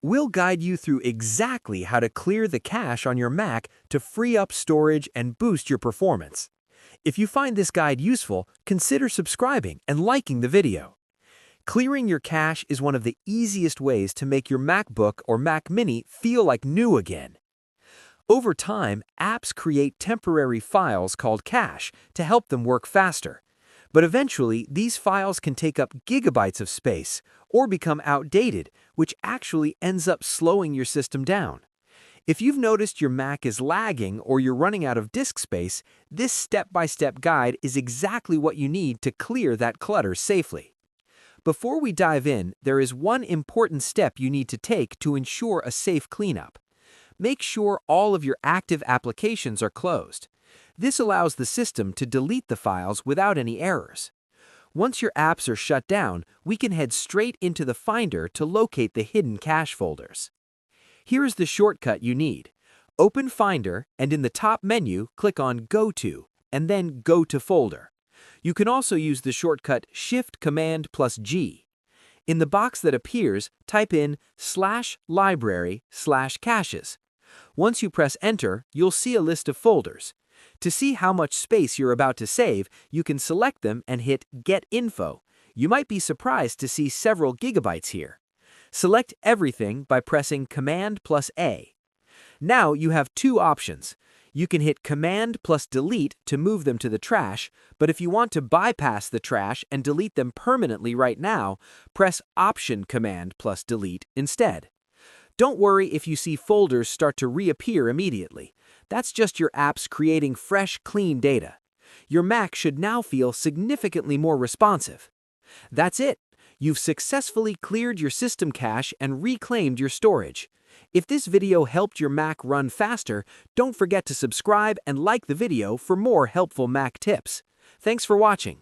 We'll guide you through exactly how to clear the cache on your Mac to free up storage and boost your performance. If you find this guide useful, consider subscribing and liking the video. Clearing your cache is one of the easiest ways to make your MacBook or Mac Mini feel like new again. Over time, apps create temporary files called cache to help them work faster. But eventually, these files can take up gigabytes of space or become outdated, which actually ends up slowing your system down. If you've noticed your Mac is lagging or you're running out of disk space, this step-by-step guide is exactly what you need to clear that clutter safely. Before we dive in, there is one important step you need to take to ensure a safe cleanup. Make sure all of your active applications are closed. This allows the system to delete the files without any errors. Once your apps are shut down, we can head straight into the Finder to locate the hidden cache folders. Here is the shortcut you need. Open Finder and in the top menu, click on Go To and then Go to Folder. You can also use the shortcut Shift-Command+G. In the box that appears, type in /library/caches. Once you press Enter, you'll see a list of folders. To see how much space you're about to save, you can select them and hit Get Info. You might be surprised to see several gigabytes here. Select everything by pressing Command+A. Now you have two options. You can hit Command+Delete to move them to the trash, but if you want to bypass the trash and delete them permanently right now, press Option Command+Delete instead. Don't worry if you see folders start to reappear immediately. That's just your apps creating fresh, clean data. Your Mac should now feel significantly more responsive. That's it. You've successfully cleared your system cache and reclaimed your storage. If this video helped your Mac run faster, don't forget to subscribe and like the video for more helpful Mac tips. Thanks for watching.